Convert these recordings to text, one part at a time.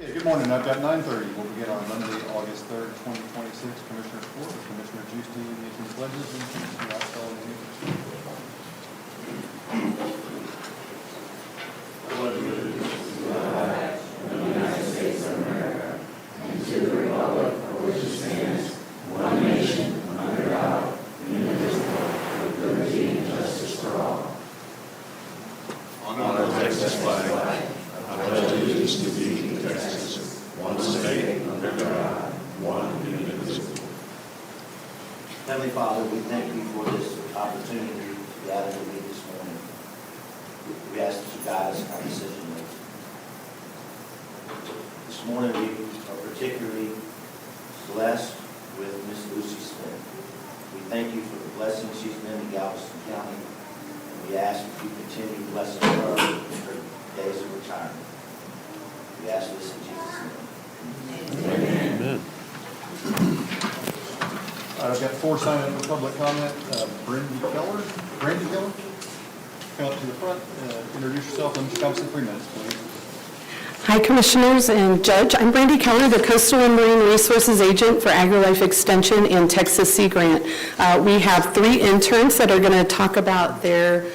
Okay, good morning. I've got 9:30. We'll begin on Monday, August 3rd, 2026. Commissioner's Court with Commissioner Juicy making pledges and Commissioner Roscoe leading. Honor the Texas flag. I pledge allegiance to thee, Texas, one state, under God, one indivisible. Heavenly Father, we thank you for this opportunity to gather to meet this morning. We ask that you guide us in our decision making. This morning we are particularly blessed with Miss Lucy Smith. We thank you for the blessings she's been in Galveston County. We ask that you continue blessing her in her days of retirement. We ask this in Jesus' name. Amen. I've got 4 signing for public comment. Brandy Keller. Come up to the front. Introduce yourself and just in 3 minutes, please. Hi, Commissioners and Judge. I'm Brandy Keller, the Coastal and Marine Resources Agent for AgriLife Extension and Texas Sea Grant. We have 3 interns that are going to talk about their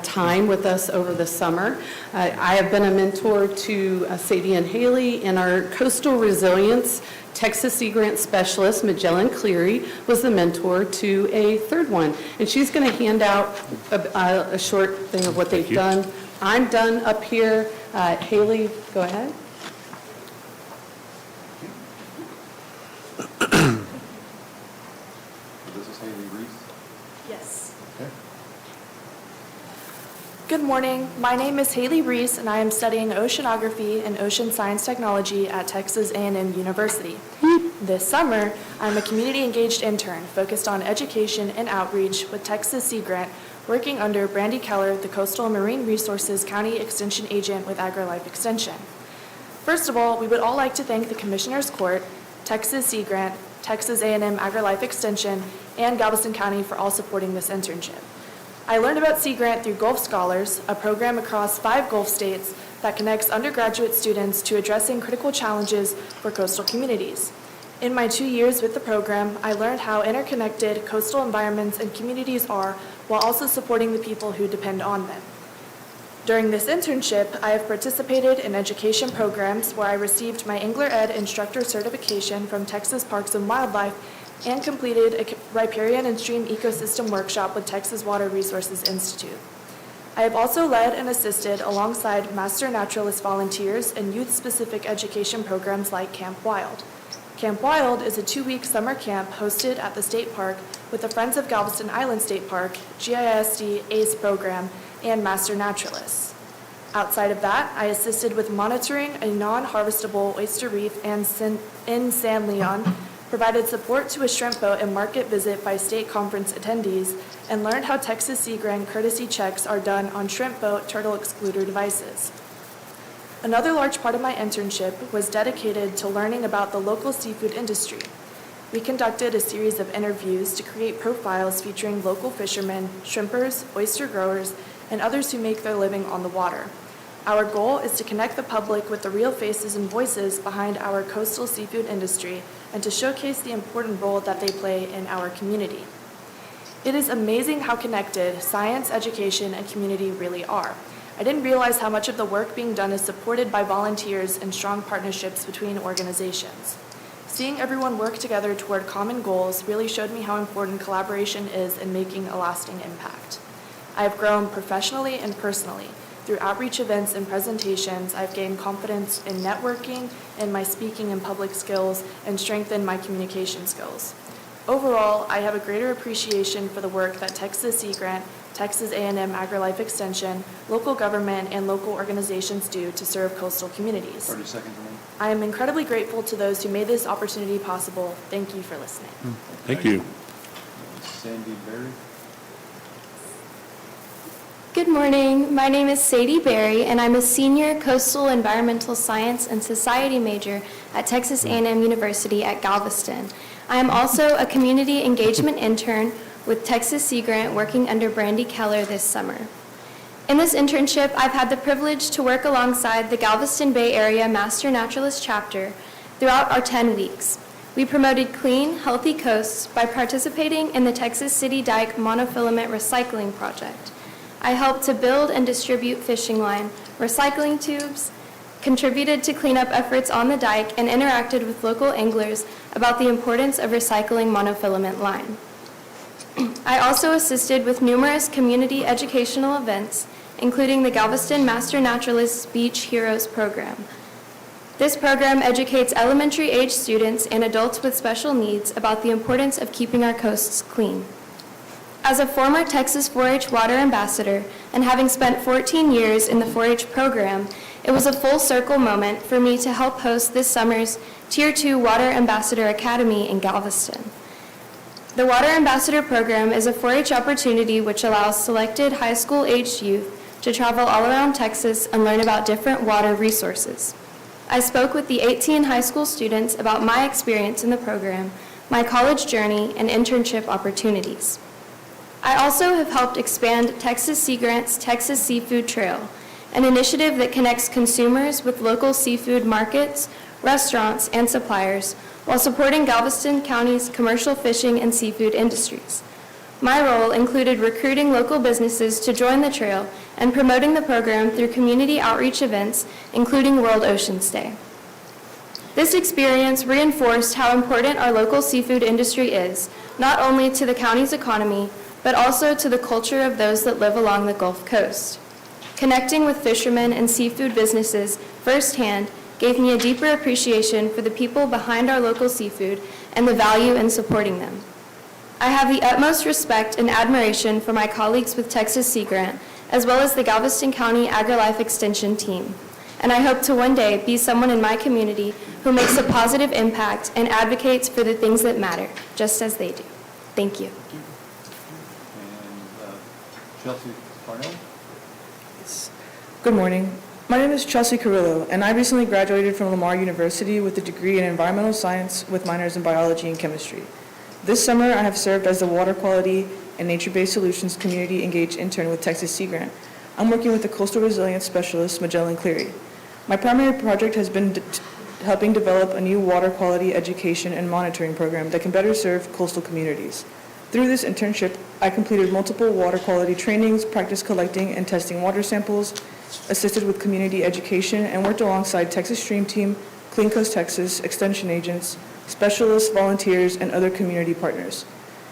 time with us over the summer. I have been a mentor to Sadie and Haley, and our Coastal Resilience Texas Sea Grant Specialist, Magellan Cleary, was the mentor to a 3rd one. And she's going to hand out a short thing of what they've done. I'm done up here. Haley, go ahead. This is Haley Reese. Yes. Okay. Good morning. My name is Haley Reese, and I am studying oceanography and ocean science technology at Texas A&M University. This summer, I'm a community-engaged intern focused on education and outreach with Texas Sea Grant, working under Brandy Keller, the Coastal and Marine Resources County Extension Agent with AgriLife Extension. First of all, we would all like to thank the Commissioner's Court, Texas Sea Grant, Texas A&M AgriLife Extension, and Galveston County for all supporting this internship. I learned about Sea Grant through Gulf Scholars, a program across 5 Gulf states that connects undergraduate students to addressing critical challenges for coastal communities. In my 2 years with the program, I learned how interconnected coastal environments and communities are while also supporting the people who depend on them. During this internship, I have participated in education programs where I received my Angler Ed instructor certification from Texas Parks and Wildlife and completed a riparian and stream ecosystem workshop with Texas Water Resources Institute. I have also led and assisted alongside Master Naturalist volunteers in youth-specific education programs like Camp Wild. Camp Wild is a 2-week summer camp hosted at the state park with the Friends of Galveston Island State Park, GISD ACE program, and Master Naturalists. Outside of that, I assisted with monitoring a non-harvestable oyster reef in San Leon, provided support to a shrimp boat and market visit by state conference attendees, and learned how Texas Sea Grant courtesy checks are done on shrimp boat turtle excluder devices. Another large part of my internship was dedicated to learning about the local seafood industry. We conducted a series of interviews to create profiles featuring local fishermen, shrimpers, oyster growers, and others who make their living on the water. Our goal is to connect the public with the real faces and voices behind our coastal seafood industry and to showcase the important role that they play in our community. It is amazing how connected science, education, and community really are. I didn't realize how much of the work being done is supported by volunteers and strong partnerships between organizations. Seeing everyone work together toward common goals really showed me how important collaboration is in making a lasting impact. I have grown professionally and personally. Through outreach events and presentations, I've gained confidence in networking, in my speaking and public skills, and strengthened my communication skills. Overall, I have a greater appreciation for the work that Texas Sea Grant, Texas A&M AgriLife Extension, local government, and local organizations do to serve coastal communities. 30 seconds remaining. I am incredibly grateful to those who made this opportunity possible. Thank you for listening. Thank you. Sandy Berry. Good morning. My name is Sadie Berry, and I'm a senior coastal environmental science and society major at Texas A&M University at Galveston. I am also a community engagement intern with Texas Sea Grant working under Brandy Keller this summer. In this internship, I've had the privilege to work alongside the Galveston Bay Area Master Naturalist Chapter throughout our 10 weeks. We promoted clean, healthy coasts by participating in the Texas City Dike Monofilament Recycling Project. I helped to build and distribute fishing line, recycling tubes, contributed to cleanup efforts on the dike, and interacted with local anglers about the importance of recycling monofilament line. I also assisted with numerous community educational events, including the Galveston Master Naturalist Beach Heroes program. This program educates elementary age students and adults with special needs about the importance of keeping our coasts clean. As a former Texas 4-H water ambassador and having spent 14 years in the 4-H program, it was a full circle moment for me to help host this summer's Tier 2 Water Ambassador Academy in Galveston. The Water Ambassador program is a 4-H opportunity which allows selected high school-aged youth to travel all around Texas and learn about different water resources. I spoke with the 18 high school students about my experience in the program, my college journey, and internship opportunities. I also have helped expand Texas Sea Grant's Texas Seafood Trail, an initiative that connects consumers with local seafood markets, restaurants, and suppliers while supporting Galveston County's commercial fishing and seafood industries. My role included recruiting local businesses to join the trail and promoting the program through community outreach events, including World Oceans Day. This experience reinforced how important our local seafood industry is, not only to the county's economy, but also to the culture of those that live along the Gulf Coast. Connecting with fishermen and seafood businesses firsthand gave me a deeper appreciation for the people behind our local seafood and the value in supporting them. I have the utmost respect and admiration for my colleagues with Texas Sea Grant, as well as the Galveston County AgriLife Extension team, and I hope to one day be someone in my community who makes a positive impact and advocates for the things that matter, just as they do. Thank you. And Chelsea Parnell? Good morning. My name is Chelsea Carrillo, and I recently graduated from Lamar University with a degree in environmental science with minors in biology and chemistry. This summer, I have served as the Water Quality and Nature-Based Solutions Community Engaged Intern with Texas Sea Grant. I'm working with the Coastal Resilience Specialist, Magellan Cleary. My primary project has been helping develop a new water quality education and monitoring program that can better serve coastal communities. Through this internship, I completed multiple water quality trainings, practiced collecting and testing water samples, assisted with community education, and worked alongside Texas Stream Team, Clean Coast Texas, extension agents, specialists, volunteers, and other community partners.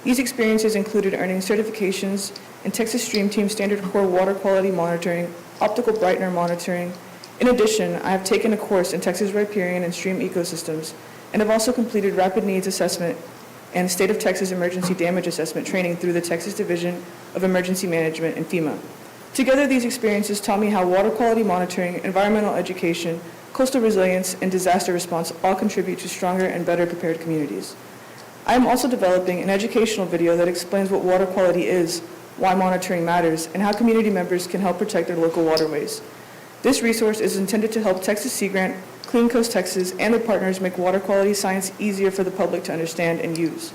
These experiences included earning certifications in Texas Stream Team Standard Core Water Quality Monitoring, Optical Brightener Monitoring. In addition, I have taken a course in Texas riparian and stream ecosystems, and have also completed Rapid Needs Assessment and State of Texas Emergency Damage Assessment training through the Texas Division of Emergency Management and FEMA. Together, these experiences taught me how water quality monitoring, environmental education, coastal resilience, and disaster response all contribute to stronger and better prepared communities. I am also developing an educational video that explains what water quality is, why monitoring matters, and how community members can help protect their local waterways. This resource is intended to help Texas Sea Grant, Clean Coast Texas, and their partners make water quality science easier for the public to understand and use.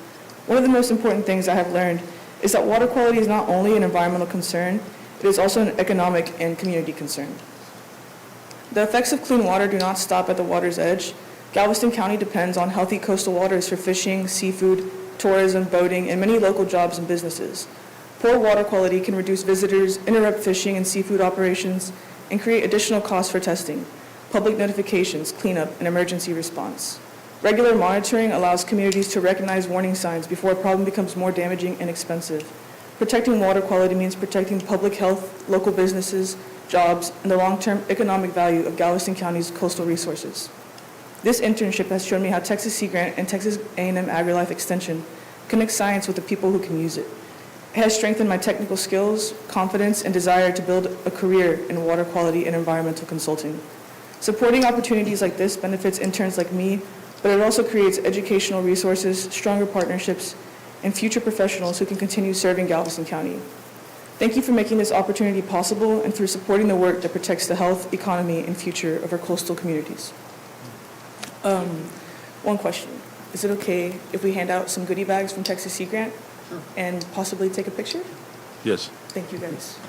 One of the most important things I have learned is that water quality is not only an environmental concern, it is also an economic and community concern. The effects of clean water do not stop at the water's edge. Galveston County depends on healthy coastal waters for fishing, seafood, tourism, boating, and many local jobs and businesses. Poor water quality can reduce visitors, interrupt fishing and seafood operations, and create additional costs for testing, public notifications, cleanup, and emergency response. Regular monitoring allows communities to recognize warning signs before a problem becomes more damaging and expensive. Protecting water quality means protecting public health, local businesses, jobs, and the long-term economic value of Galveston County's coastal resources. This internship has shown me how Texas Sea Grant and Texas A&M AgriLife Extension connect science with the people who can use it. It has strengthened my technical skills, confidence, and desire to build a career in water quality and environmental consulting. Supporting opportunities like this benefits interns like me, but it also creates educational resources, stronger partnerships, and future professionals who can continue serving Galveston County. Thank you for making this opportunity possible and for supporting the work that protects the health, economy, and future of our coastal communities. One question. Is it okay if we hand out some goodie bags from Texas Sea Grant? Sure. And possibly take a picture? Yes. Thank you, guys.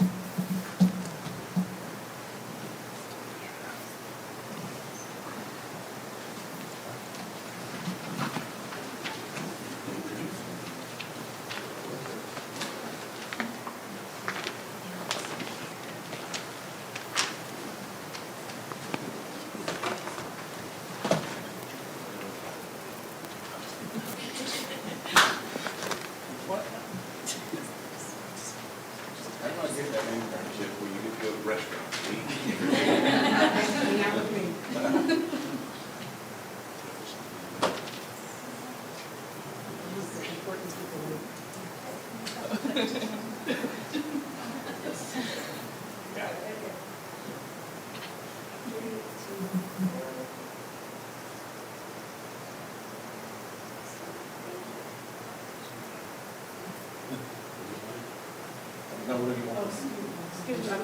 Did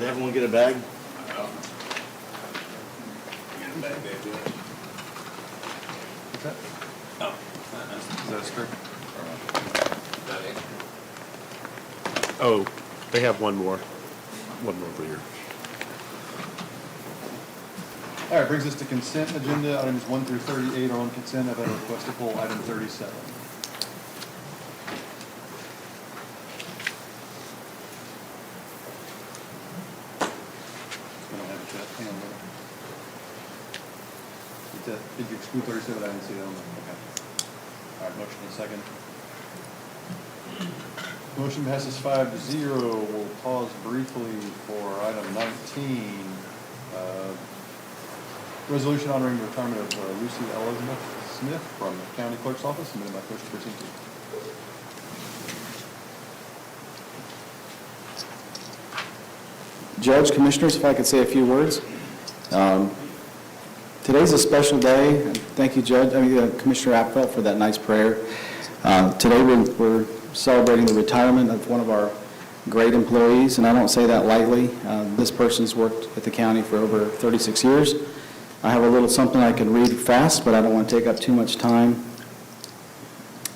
everyone get a bag? What's that? Is that a script? Oh, they have one more over here. All right, brings us to consent agenda. Items 1 through 38 are on consent. I've had a request to pull item 37. I don't have it yet. Hang on a minute. Did you exclude 37? I didn't see that on there. Okay. All right, motion and second. Motion passes 5-0. We'll pause briefly for item 19. Resolution honoring the retirement of Lucy Elizabeth Smith from the County Clerk's Office, submitted by Commissioner Precinct 2. Judge, Commissioners, if I could say a few words. Today's a special day. Thank you, Commissioner Apfel, for that nice prayer. Today we're celebrating the retirement of one of our great employees, and I don't say that lightly. This person's worked at the county for over 36 years. I have a little something I can read fast, but I don't want to take up too much time.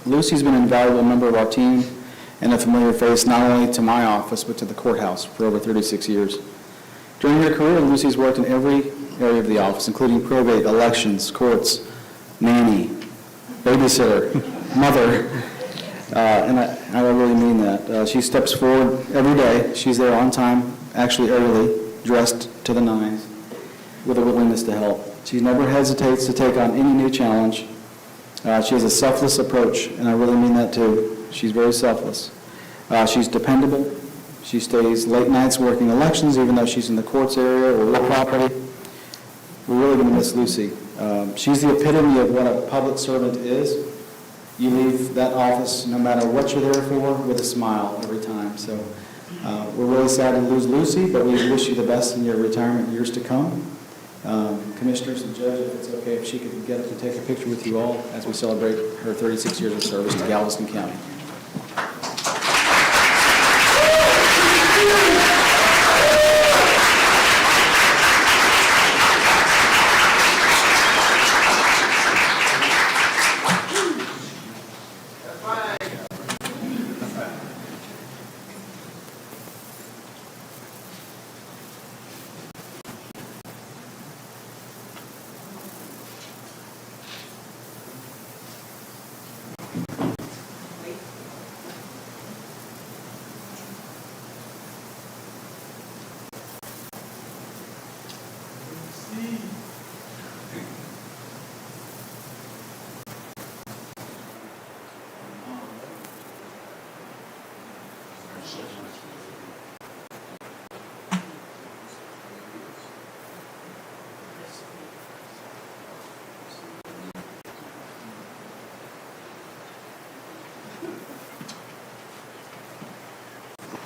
Lucy's been an invaluable member of our team and a familiar face not only to my office but to the courthouse for over 36 years. During her career, Lucy's worked in every area of the office, including probate, elections, courts, nanny, babysitter, mother, and I really mean that. She steps forward every day. She's there on time, actually early, dressed to the nines, with a willingness to help. She never hesitates to take on any new challenge. She has a selfless approach, and I really mean that too. She's very selfless. She's dependable. She stays late nights working elections, even though she's in the courts area or real property. We're really going to miss Lucy. She's the epitome of what a public servant is. You leave that office, no matter what you're there for, with a smile every time. So we're really sad to lose Lucy, but we wish you the best in your retirement years to come. Commissioners and Judge, if it's okay if she could get up to take a picture with you all as we celebrate her 36 years of service to Galveston County.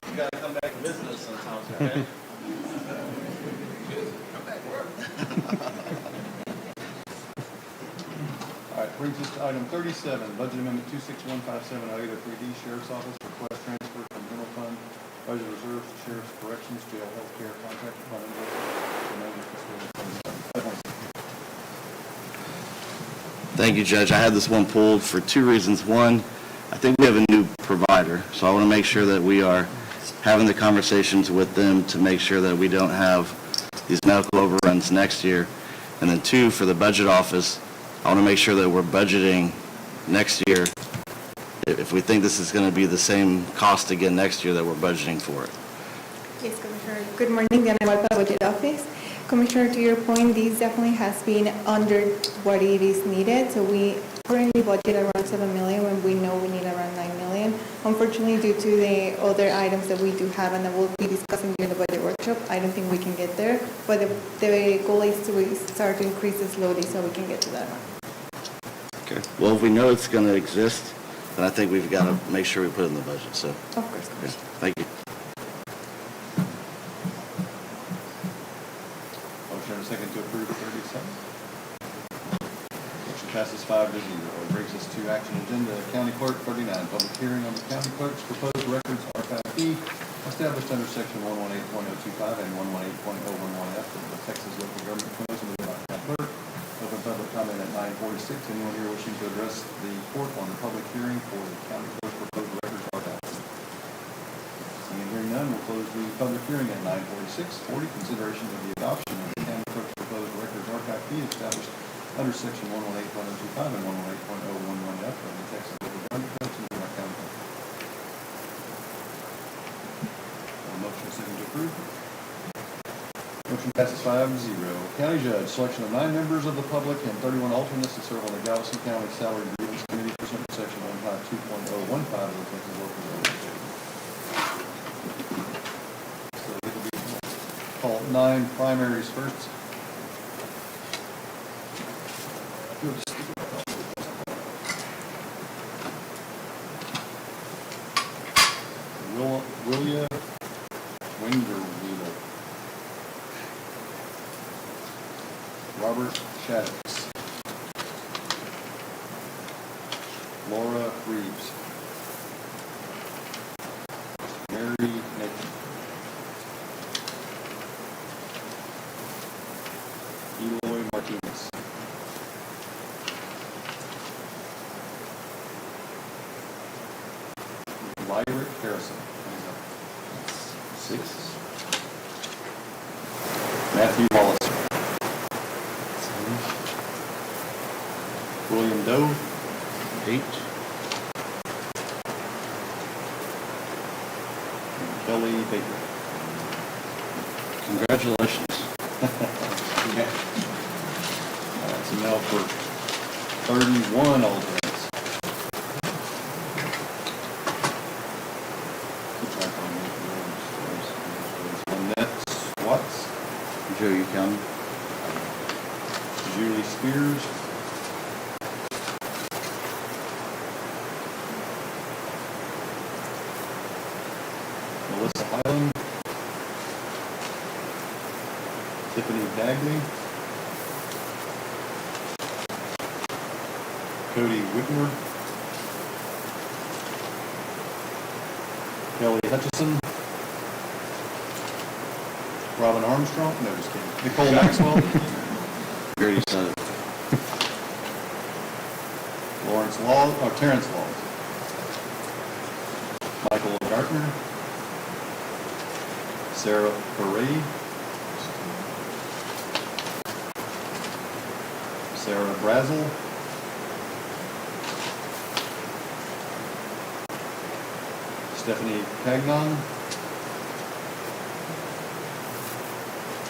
You gotta come back and visit us sometimes, okay? All right, brings us to item 37, Budget Amendment 2615708 of 3D Sheriff's Office, request transfer from general fund, budget reserves to sheriff's corrections, jail, healthcare, contract fund invoices, remainder fiscal year 27. Thank you, Judge. I had this one pulled for two reasons. One, I think we have a new provider, so I want to make sure that we are having the conversations with them to make sure that we don't have these medical overruns next year. And then two, for the budget office, I want to make sure that we're budgeting next year. If we think this is going to be the same cost again next year, that we're budgeting for it. Yes, Commissioner. Good morning, Diana Hualpa, Budget Office. Commissioner, to your point, this definitely has been under what it is needed. So we currently budget around 7 million when we know we need around 9 million. Unfortunately, due to the other items that we do have and that we'll be discussing during the budget workshop, I don't think we can get there. But the goal is to start to increase it slowly so we can get to that. Okay. Well, if we know it's going to exist, then I think we've got to make sure we put it in the budget. So, Of course, okay. Commissioner. Thank you. a second to approve 37? Motion passes 5-0. Brings us to action agenda, County Clerk 39, public hearing on the county clerk's proposed records archive established under section 118.025 and 118.011F of the Texas Local Government Codes and the county clerk. Open public comment at 9:46. Anyone here wishing to address the court on the public hearing for the county clerk's proposed records archive? Seeing and hearing none, we'll close the public hearing at 9:46. 40, consideration of the adoption of the county clerk's proposed records archive fee established under section 118.025 and 118.011F of the Texas Local Government Codes and the county clerk. Motion second to approve. Motion passes 5-0. County Judge, selection of 9 members of the public and 31 alternates to serve on the Galveston County Salary and Grievance Committee pursuant to section 152.015 of the Texas Local Government Code. So it will be called 9 primaries first. Willia Wingerwheel, Robert Shaddix, Laura Reeves, Mary Nathan, Eloy Martinez, Lyric Harrison. 6. Matthew Wallace. 7. William Doe. 8. Kelly Baker. Congratulations. Yeah. So now for 31 alternates. Watts, Joe, you counting? Julie Spears, Melissa Highland, Tiffany Bagley, Cody Whitmer, Kelly Hutchison, Robin Armstrong, no, just kidding. Nicole Maxwell, You already said it. Lawrence Law, or Terrence Laws, Michael Gartner, Sarah Paray, Sarah Brazel, Stephanie Cagnon,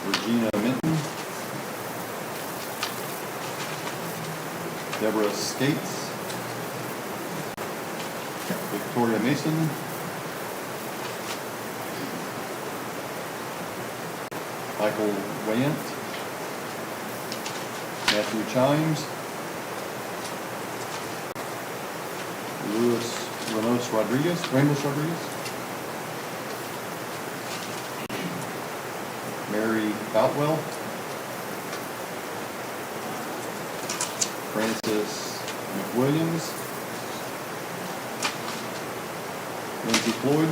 Regina Minton, Deborah Skates, Victoria Mason, Michael Wayant, Matthew Chimes, Luis Ramos Rodriguez, Mary Boutwell, Francis McWilliams, Lindsay Floyd,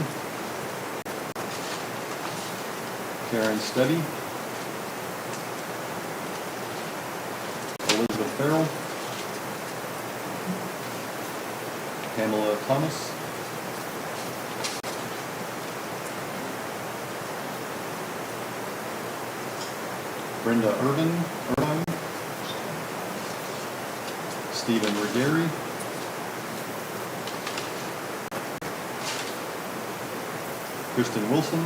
Karen Steddy, Elizabeth Farrell, Pamela Thomas, Brenda Irvine, Stephen Ruggieri, Kristen Wilson,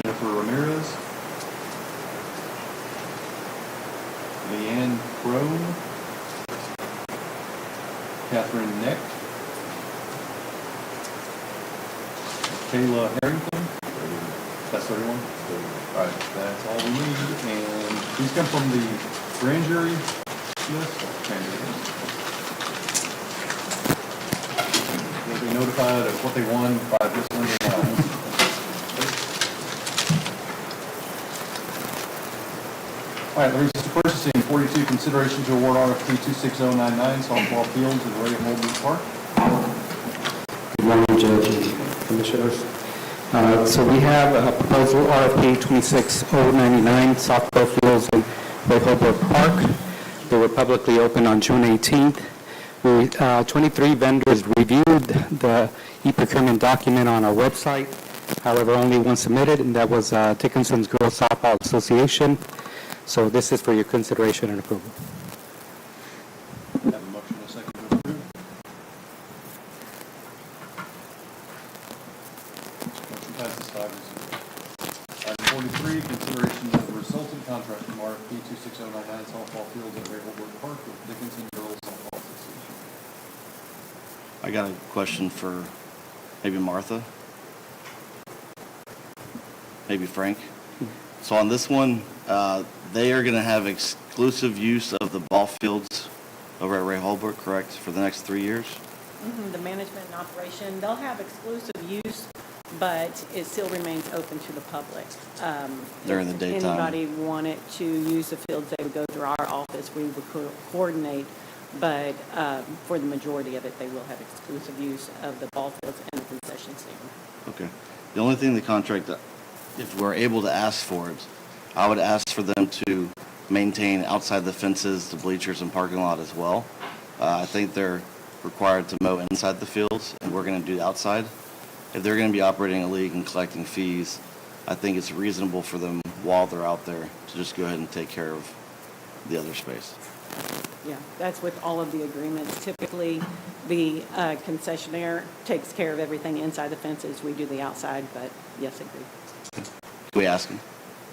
Jennifer Ramirez, Leanne Crone, Catherine Neck, Kayla Harrington. That's 31? All right, that's all we need. And these come from the grand jury list. Grand jury list. They'll be notified of what they won by this Monday night. right, that brings us to purchasing. 42, consideration to award RFP 26099 softball fields at Ray Holbrook Park. Good morning, Judge and Commissioners. So we have a proposal RFP 26099 softball fields in Ray Holbrook Park. They were publicly opened on June 18th. 23 vendors reviewed the e-procurement document on our website. However, only one submitted, and that was Dickinson's Girls Softball Association. So this is for your consideration and approval. Have a motion and a second to approve. Motion passes 5-0. Item 43, consideration of the resultant contract from RFP 26099 softball fields at Ray Holbrook Park with Dickinson Girls Softball Association. I got a question for maybe Martha, maybe Frank. So on this one, they are going to have exclusive use of the ball fields over at Ray Holbrook, correct, for the next 3 years? The management and operation, they'll have exclusive use, but it still remains open to the public. During the daytime. If anybody wanted to use the fields, they would go through our office, we would coordinate, but for the majority of it, they will have exclusive use of the ball fields and the concession stand. Okay. The only thing in the contract, if we're able to ask for it, I would ask for them to maintain outside the fences, the bleachers, and parking lot as well. I think they're required to mow inside the fields, and we're going to do outside. If they're going to be operating a league and collecting fees, I think it's reasonable for them, while they're out there, to just go ahead and take care of the other space. Yeah, that's with all of the agreements. Typically, the concessionaire takes care of everything inside the fences. We do the outside, but yes, agreed. Can we ask them?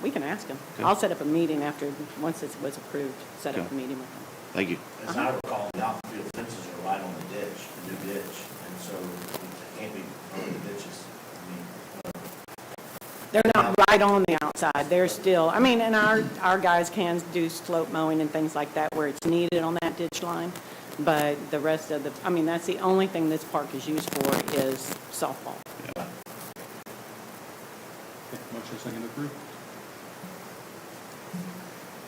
We can ask them. Okay. I'll set up a meeting after, once it was approved, set up Okay. a meeting with them. Thank you. As I recall, the outfield fences are right on the ditch, the new ditch, and so they can't be on the ditches. I mean, They're not right on the outside. They're still, I mean, and our guys can do slope mowing and things like that where it's needed on that ditch line. But the rest of the, I mean, that's the only thing this park is used for is softball. Okay, motion and second to approve.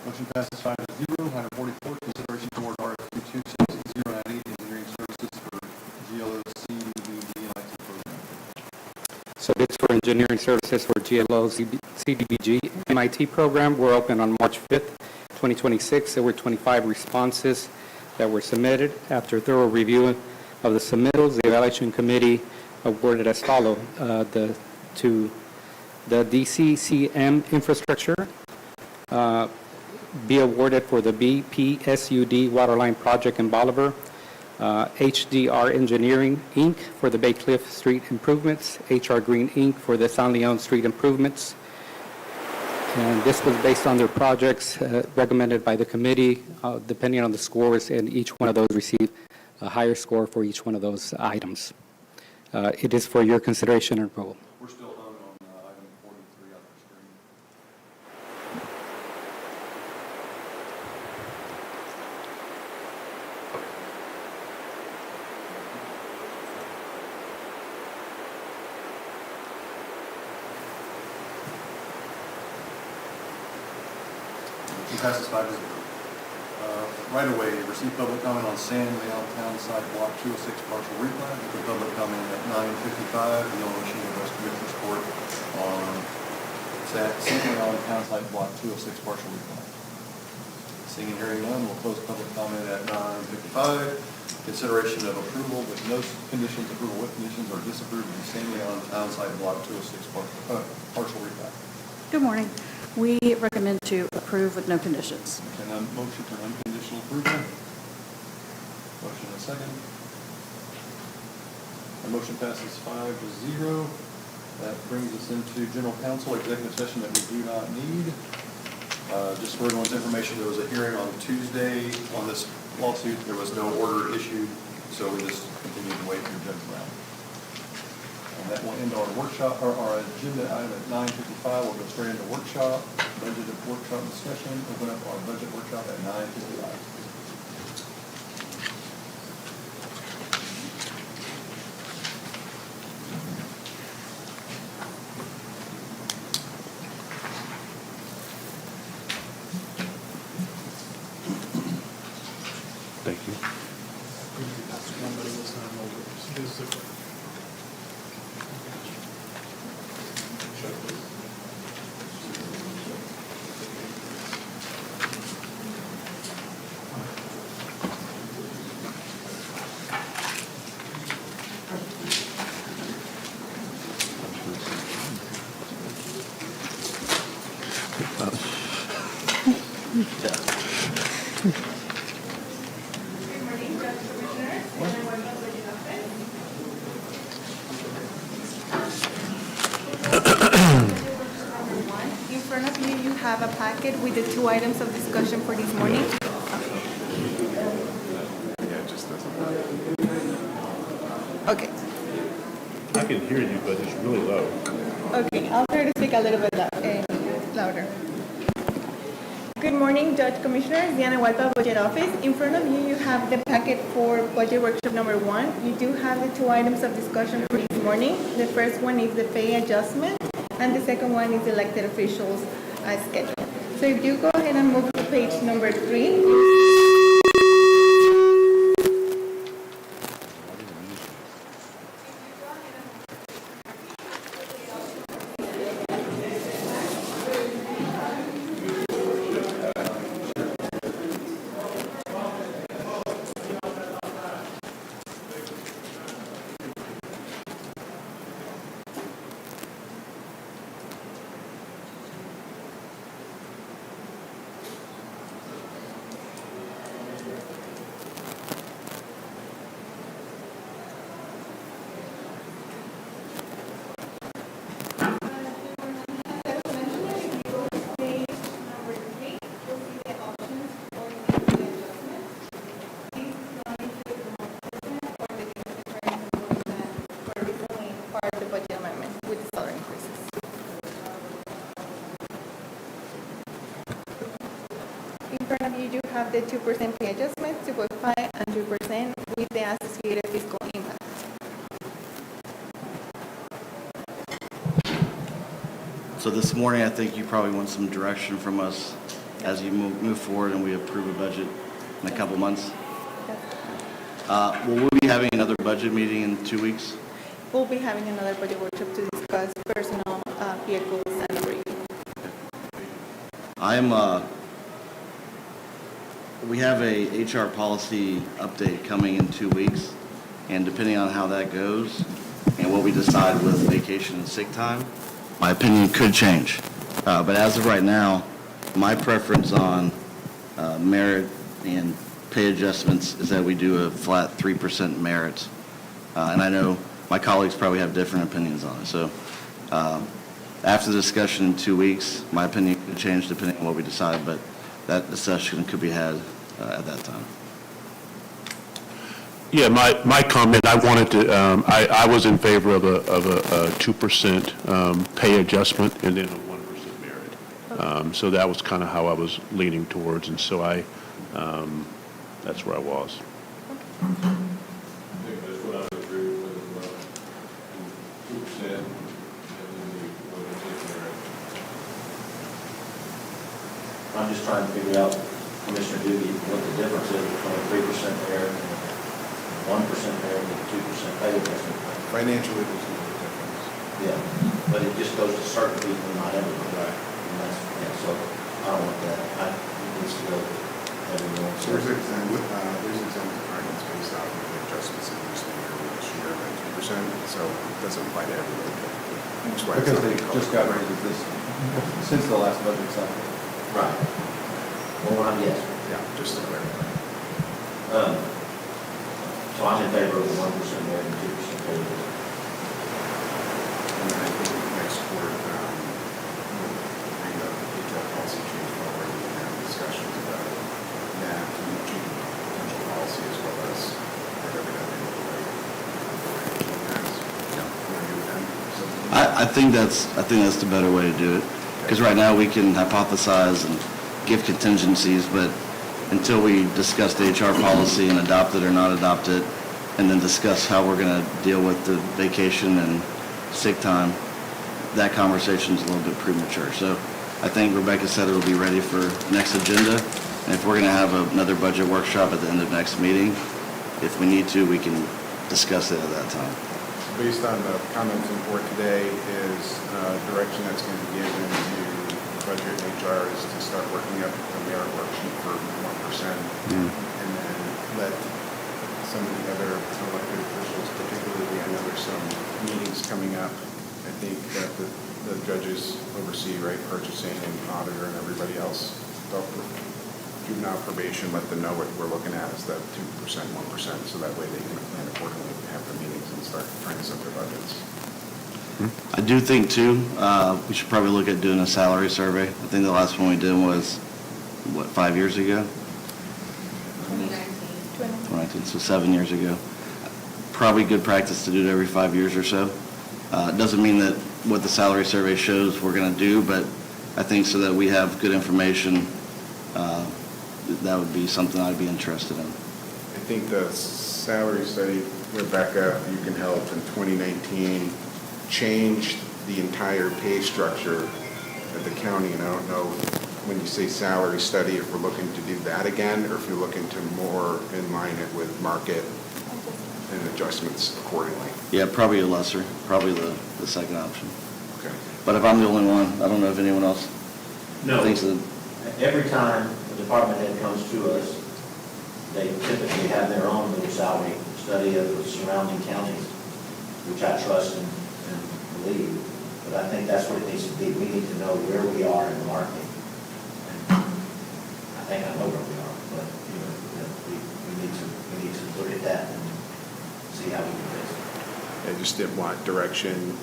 Motion passes 5-0. Item 44, consideration to award RFP 26098 engineering services for GLO CDBG and IT program. So this for engineering services for GLO CDBG MIT program. We're open on March 5th, 2026. There were 25 responses that were submitted. After thorough review of the submittals, the evaluation committee awarded as follows to the DCCM infrastructure, be awarded for the BPSUD waterline project in Bolivar, HDR Engineering, Inc. for the Bay Cliff Street improvements, HR Green, Inc. for the San Leon Street improvements. And this was based on their projects recommended by the committee, depending on the scores, and each one of those received a higher score for each one of those items. It is for your consideration and approval. We're still hung on item 43 on the screen. Motion passes 5-0. Right away, received public comment on San Leon Town Site Block 206 partial replat. The public comment at 9:55, the Illinois Michigan West Commissioners Court on San Leon Town Site Block 206 partial replat. Seeing and hearing none, we'll close public comment at 9:55. Consideration of approval with no conditions, approval with conditions, or disapproval of San Leon Town Site Block 206 partial replat. Good morning. We recommend to approve with no conditions. And a motion for unconditional approval. Motion and a second. The motion passes 5-0. That brings us into general counsel executive session that we do not need. Just for everyone's information, there was a hearing on Tuesday on this lawsuit. There was no order issued, so we just continue to wait for Judge Brown. And that will end our workshop, or our agenda item at 9:55. We'll go straight into workshop, budget workshop discussion. Open up our budget workshop at 9:55. In front of you, you have a packet with the two items of discussion for this morning. Okay. I can hear you, but it's really low. Okay, I'll try to speak a little bit louder. Good morning, Judge Commissioners, Diana Hualpa, Budget Office. In front of you, you have the packet for Budget Workshop number 1. You do have the two items of discussion for this morning. The first one is the pay adjustment, and the second one is elected officials schedule. So if you go ahead and move to page number 3. You do have the 2% pay adjustment, 2.5 and 3% with the associated fiscal impact. So this morning, I think you probably want some direction from us as you move forward and we approve a budget in a couple months. Will we be having another budget meeting in 2 weeks? We'll be having another budget workshop to discuss personal vehicles and operating. We have a HR policy update coming in 2 weeks, and depending on how that goes and what we decide with vacation and sick time, my opinion could change. But as of right now, my preference on merit and pay adjustments is that we do a flat 3% merit. And I know my colleagues probably have different opinions on it. So after the discussion in 2 weeks, my opinion could change depending on what we decide, but that discussion could be had at that time. Yeah, my comment, I wanted to, I was in favor of a 2% pay adjustment and then a 1% merit. So that was kind of how I was leaning towards, and so that's where I was. I'm just trying to figure out, Commissioner Doogie, what the difference is between a 3% merit and 1% merit and a 2% pay adjustment. Financially, there's no difference. Yeah, but it just goes to certain people, not everyone. Right. And that's, yeah, so I don't want that. It's still everyone. So there's exempt departments based off of the adjustments in each year, which are at 2%, so it doesn't apply to everybody. Because they just got raises since the last budget cycle. Right. Well, yes. Yeah, just to clarify. So I'm in favor of the 1% merit and 2% pay adjustment. And then I think next quarter, we'll bring the HR policy change forward and have discussions about that and changing potential policy as well as whatever that may look like. I think that's the better way to do it, because right now we can hypothesize and give contingencies, but until we discuss the HR policy and adopt it or not adopt it, and then discuss how we're going to deal with the vacation and sick time, that conversation is a little bit premature. So I think Rebecca said it'll be ready for next agenda, and if we're going to have another budget workshop at the end of next meeting, if we need to, we can discuss it at that time. Based on the comments in board today, is direction that's going to be given to budget and HR is to start working up a merit worksheet for 1%, and then let some of the other elected officials, particularly, I know there's some meetings coming up. I think that the the judges oversee, right, purchasing and auditor and everybody else. Juvenile probation, let them know what we're looking at is that 2%, 1%, so that way they can plan accordingly and have the meetings and start trying to set their budgets. I do think, too, we should probably look at doing a salary survey. I think the last one we did was, 5 years ago? 2019, so 7 years ago. Probably good practice to do it every 5 years or so. It doesn't mean that what the salary survey shows we're going to do, but I think so that we have good information, that would be something I'd be interested in. I think the salary study, Rebecca, you can help, in 2019, changed the entire pay structure at the county, and I don't know when you say salary study, if we're looking to do that again, or if you're looking to more in line it with market and adjustments accordingly. Yeah, probably a lesser, probably the second option. Okay. But if I'm the only one, I don't know if anyone else thinks that. Every time the department head comes to us, they typically have their own little salary study of the surrounding counties, which I trust and believe. But I think that's what it needs to be. We need to know where we are in the market. And I think I know where we are, but we need to look at that and see how we can fix it. I just didn't want direction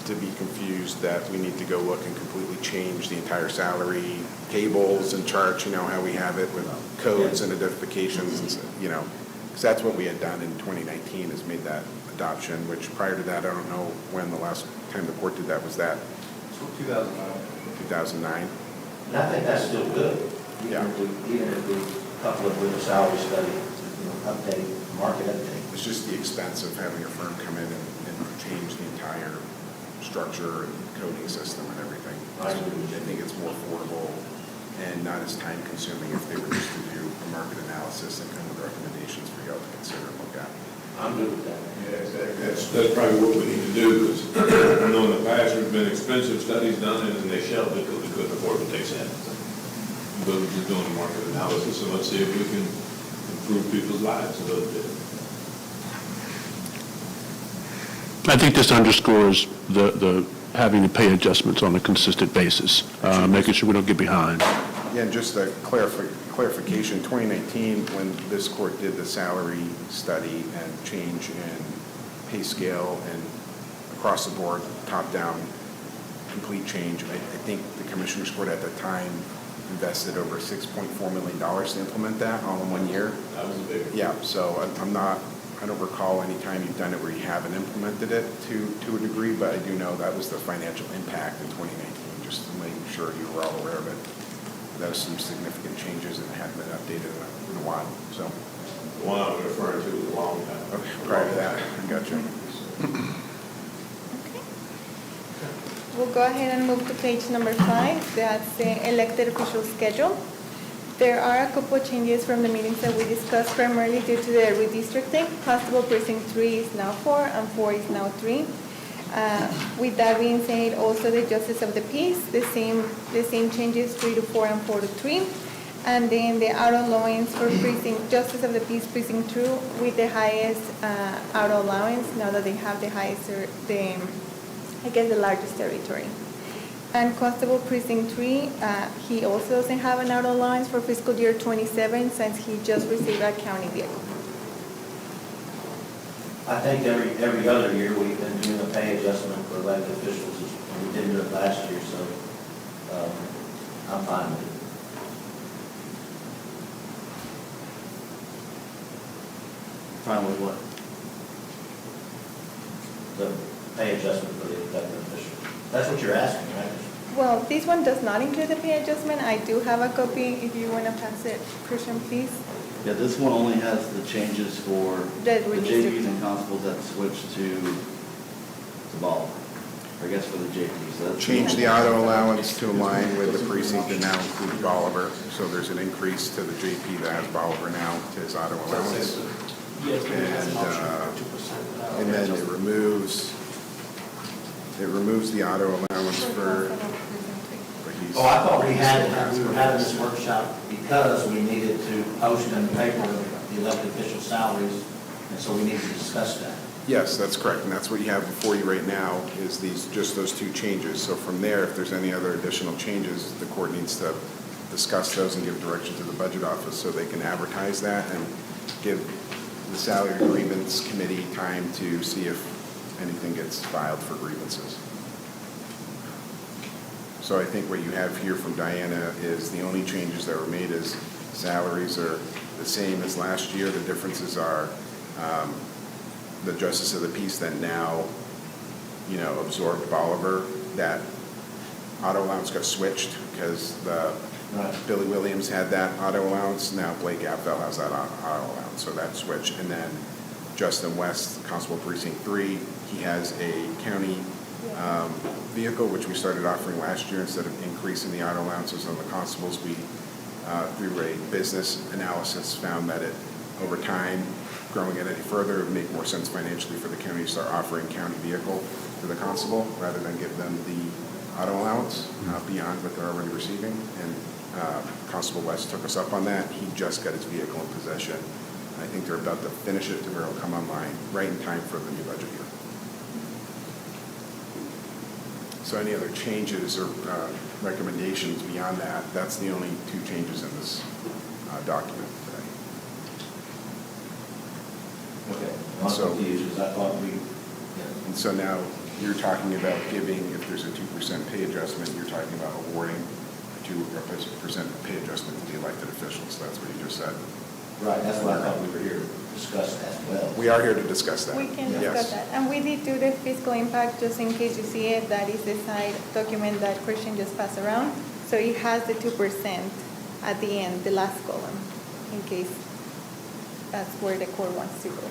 to be confused that we need to go look and completely change the entire salary tables and charts, how we have it with codes and identifications, and because that's what we had done in 2019 is made that adoption, which prior to that, I don't know when the last time the court did that, was that? 2009. 2009? And I think that's still good. Yeah. Even if we couple it with a salary study, update, market update. It's just the expense of having a firm come in and change the entire structure and coding system and everything. I think it's more affordable and not as time consuming if they were just to do a market analysis and come with recommendations for y'all to consider and look at. I'm good with that. Yeah, exactly. That's probably what we need to do, because I know in the past there's been expensive studies done and then they shelved it because we couldn't afford to take it. But we're just doing a market analysis, so let's see if we can improve people's lives a little bit. I think this underscores the having to pay adjustments on a consistent basis, making sure we don't get behind. Yeah, and just a clarification, 2019, when this court did the salary study and change in pay scale and across the board, top-down, complete change, I think the Commissioners Court at the time invested over $6.4 million to implement that all in 1 year. That was a big one. Yeah, so I don't recall any time you've done it where you haven't implemented it to a degree, but I do know that was the financial impact in 2019, just to make sure you were all aware of it. There was some significant changes and it hadn't been updated in a while, so. The one I'm referring to is a long time. Okay, prior to that, I got you. We'll go ahead and move to page number 5. That's the elected official schedule. There are a couple of changes from the meetings that we discussed, primarily due to the redistricting. Constable Precinct 3 is now 4 and 4 is now 3. With that being said, also the Justice of the Peace, the same changes, 3 to 4 and 4 to 3. And then the auto allowance for Justice of the Peace Precinct 2 with the highest auto allowance, now that they have the highest, the largest territory. And Constable Precinct 3, he also doesn't have an auto allowance for fiscal year 27 since he just received a county vehicle. I think every other year we've been doing a pay adjustment for elected officials, and we didn't do it last year, so I'm fine with it. Fine with what? The pay adjustment for the elected officials. That's what you're asking, right? Well, this one does not include the pay adjustment. I do have a copy if you want to pass it, Christian, please. Yeah, this one only has the changes for the JPs and constables that switched to Bolivar. I guess for the JPs. So that's Change the auto allowance to align with the precinct and now include Bolivar. So there's an increase to the JP that has Bolivar now to his auto allowance. And then it removes the auto allowance for Oh, I thought we were having this workshop because we needed to post in the paper the elected official salaries, and so we needed to discuss that. Yes, that's correct, and that's what you have before you right now, is just those two changes. So from there, if there's any other additional changes, the court needs to discuss those and give direction to the budget office so they can advertise that and give the salary grievance committee time to see if anything gets filed for grievances. So I think what you have here from Diana is the only changes that were made is salaries are the same as last year. The differences are the justice of the peace that now, absorbed Bolivar, that auto allowance got switched because Billy Williams had that auto allowance. Now Blake Apfel has that auto allowance, so that switched. And then Justin West, Constable Precinct 3, he has a county vehicle, which we started offering last year. Instead of increasing the auto allowances on the constables, we, through a business analysis, found that over time, growing it any further, it would make more sense financially for the county to start offering county vehicle to the constable rather than give them the auto allowance beyond what they're already receiving. And Constable West took us up on that. He just got his vehicle in possession. I think they're about to finish it to where it'll come online right in time for the new budget year. So any other changes or recommendations beyond that, that's the only two changes in this document today. Okay, I'm confused, because I thought And so now you're talking about giving, if there's a 2% pay adjustment, you're talking about awarding a 2% pay adjustment to the elected officials. That's what you just said. Right, that's what I thought we were here to discuss as well. We are here to discuss that. We can Yes. discuss that. And we did do the fiscal impact, just in case you see it. That is the side document that Christian just passed around. So it has the 2% at the end, the last column, in case that's where the court wants to go.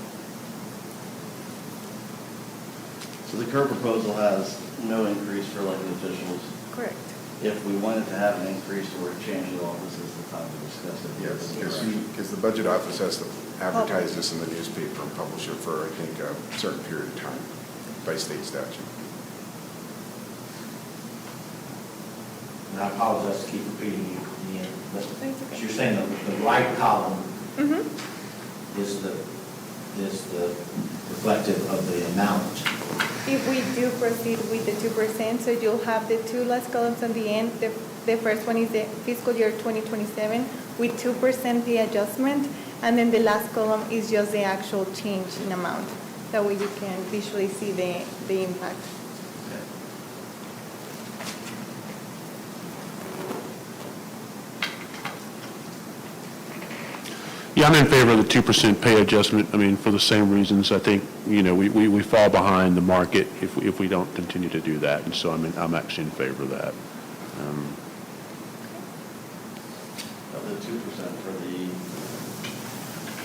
So the current proposal has no increase for elected officials. Correct. If we wanted to have an increase or change at all, this is the time to discuss it. Yes, because the budget office has to advertise this in the newspaper and publish it for, I think, a certain period of time by state statute. And I apologize to keep repeating you, Ian, but you're saying the right column is the reflective of the amount. If we do proceed with the 2%, so you'll have the two last columns on the end. The first one is the fiscal year 2027 with 2% pay adjustment, and then the last column is just the actual change in amount. That way you can visually see the impact. Yeah, I'm in favor of the 2% pay adjustment. I mean, for the same reasons. I think, we fall behind the market if we don't continue to do that. And so I'm actually in favor of that. Of the 2% for the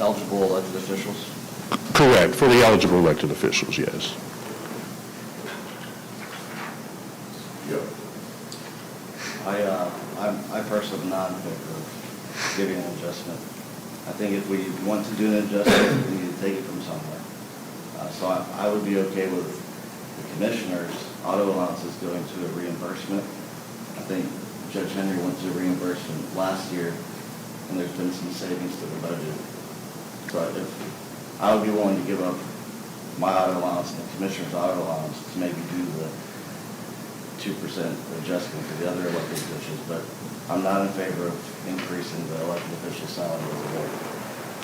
eligible elected officials? Correct, for the eligible elected officials, yes. I personally am not in favor of giving an adjustment. I think if we want to do an adjustment, we need to take it from somewhere. So I would be okay with the commissioners' auto allowances going to a reimbursement. I think Judge Henry went to a reimbursement last year, and there's been some savings to the budget. But if I would be willing to give up my auto allowance and the commissioner's auto allowance to maybe do the 2% adjustment for the other elected officials, but I'm not in favor of increasing the elected official salary as a whole.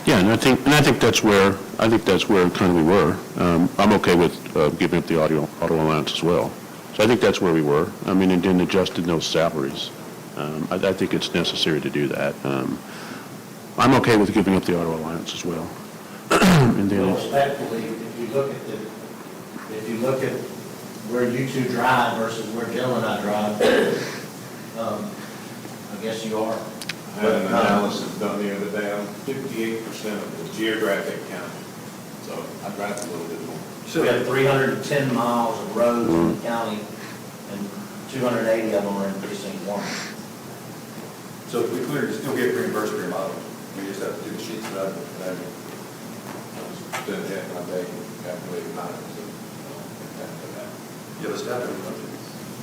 Yeah, and I think that's where kind of we were. I'm okay with giving up the auto allowance as well. So I think that's where we were. I mean, and then adjusting those salaries. I think it's necessary to do that. I'm okay with giving up the auto allowance as well. And then Well, respectfully, if you look at where you two drive versus where Jill and I drive, I guess you are. I had an analysis done the other day, I'm 58% of the geographic county, so I drive a little bit more. So we have 310 miles of roads in the county, and 280 of them are in precinct 1. So to be clear, you still get reimbursed for your mileage. We just have to do the sheets for that. Spend half my day calculating miles. You have a staff member, don't you?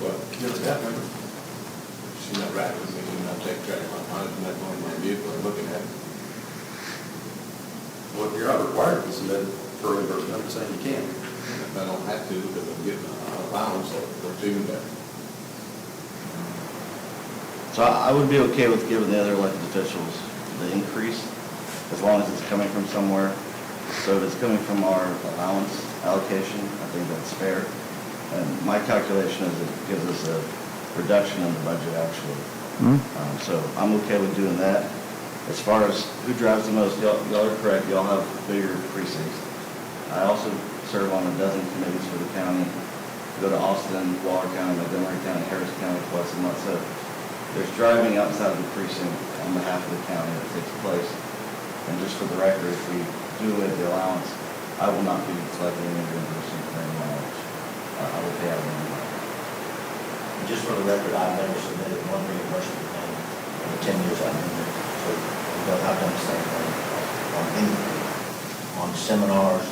What? You have a staff member. She's not riding with me, she's not taking track of my mileage, I'm not going to my vehicle, I'm looking at it. Well, you're not required to submit early bird, I'm not saying you can't. And if I don't have to, because I'm getting an allowance, it's even better. So I would be okay with giving the other elected officials the increase, as long as it's coming from somewhere. So if it's coming from our allowance allocation, I think that's fair. And my calculation is it gives us a reduction in the budget actually. So I'm okay with doing that. As far as who drives the most, y'all are correct, y'all have bigger precincts. I also serve on a dozen committees for the county. Go to Austin, Waller County, Montgomery County, Harris County twice a month. So there's driving outside of the precinct on behalf of the county that takes place. And just for the record, if we do away with the allowance, I will not be collecting any reimbursement for any mileage. I will pay out of my money. Just for the record, I've never submitted one reimbursement claim in the 10 years I've been here. So I've done the same thing on anything, on seminars,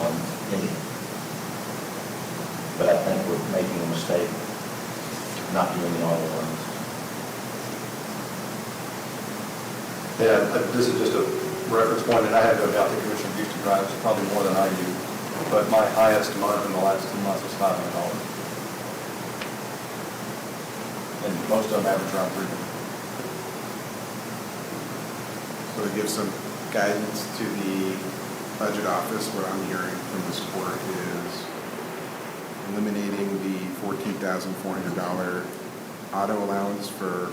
on anything. But I think we're making a mistake not doing the auto loans. Yeah, this is just a reference point, and I have no doubt that Commissioner Houston drives probably more than I do, but my highest month in the last 2 months was $500. And most of them average around $300. So to give some guidance to the budget office, what I'm hearing from this court is eliminating the $14,400 auto allowance for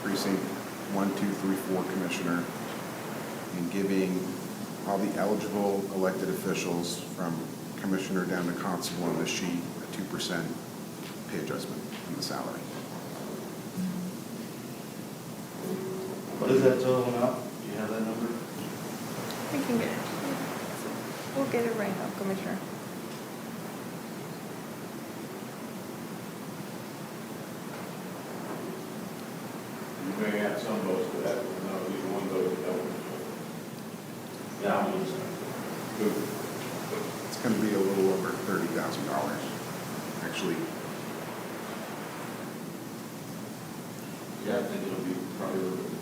precinct 1, 2, 3, 4 commissioner, and giving all the eligible elected officials from commissioner down to constable on the sheet a 2% pay adjustment in the salary. What is that total amount? Do you have that number? We can get it. We'll get it right now, Commissioner. You may have some votes for that, but no, at least one vote that don't. Yeah, I'm losing. It's going to be a little over $30,000, actually. Yeah, I think it'll be probably a little bit.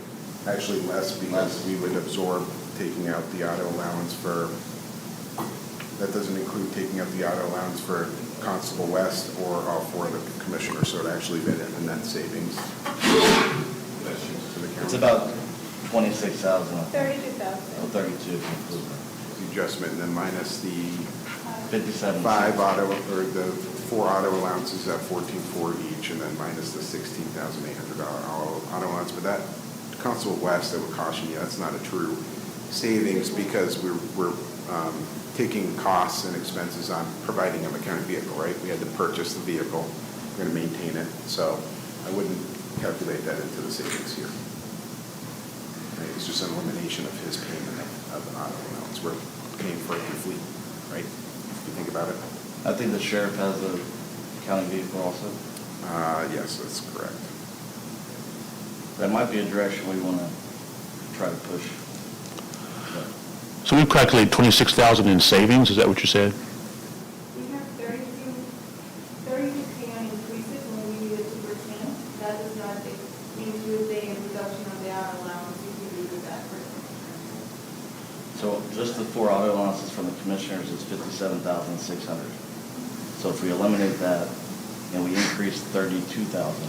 Actually less, because we would absorb taking out the auto allowance for, that doesn't include taking out the auto allowance for Constable West or all 4 of the commissioners, so it actually been a net savings to the county. It's about 26,000. 32,000. Oh, 32 if you include that. The adjustment, and then minus the 57. 5 auto, or the 4 auto allowances at $14,400 each, and then minus the $16,800 auto allowance. But that, Constable West, I would caution you, that's not a true savings, because we're taking costs and expenses on providing them a county vehicle, right? We had to purchase the vehicle, we're going to maintain it, so I wouldn't calculate that into the savings here. Right? It's just an elimination of his payment of an auto allowance. We're paying for it through fleet, right? If you think about it. I think the sheriff has a county vehicle also. Yes, that's correct. That might be a direction we want to try to push. So we've calculated 26,000 in savings, is that what you said? We have 32 increases when we do the 2%. That does not include the reduction of the auto allowance if we do that for commissioners. So just the 4 auto allowances from the commissioners is 57,600. So if we eliminate that and we increase 32,000.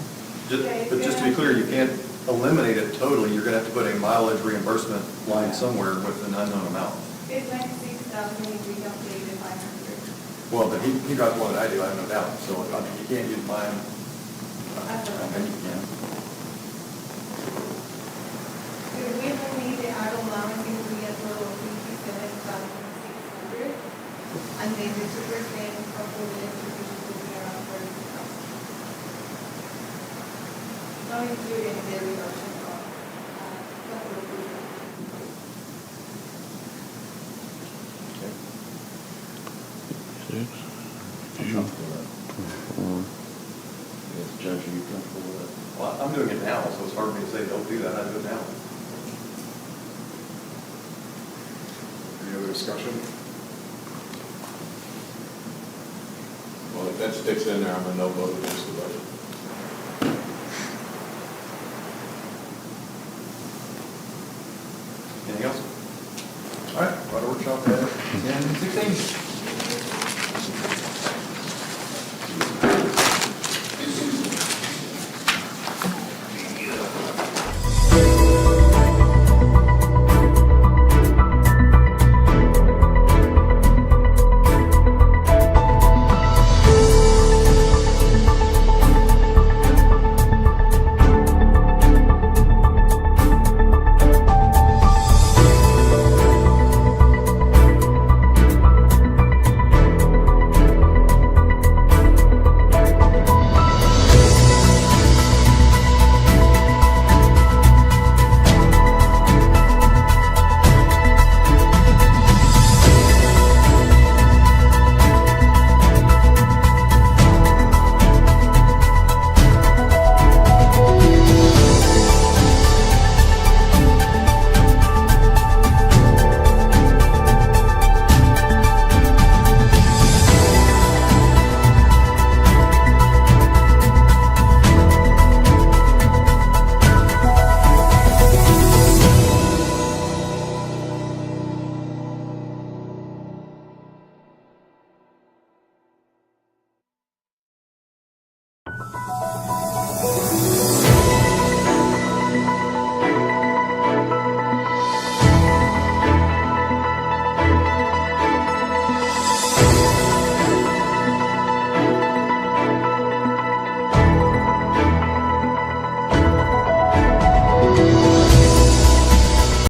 But just to be clear, you can't eliminate it totally. You're going to have to put a mileage reimbursement line somewhere with an unknown amount. It's 96,000 if we calculate the 500. Well, but he drives more than I do, I have no doubt. So I mean, you can't use mine. If we eliminate the auto allowance, it will be a total of 57,600. And then the 2% of the electricity will be around 30,000. Not including the reduction of capital improvement. I'm comfortable with that. Yes, Judge, are you comfortable with that? Well, I'm doing it now, so it's hard for me to say, don't do that, I do it now. Any other discussion? Well, if that sticks in there, I'm a no vote against the budget.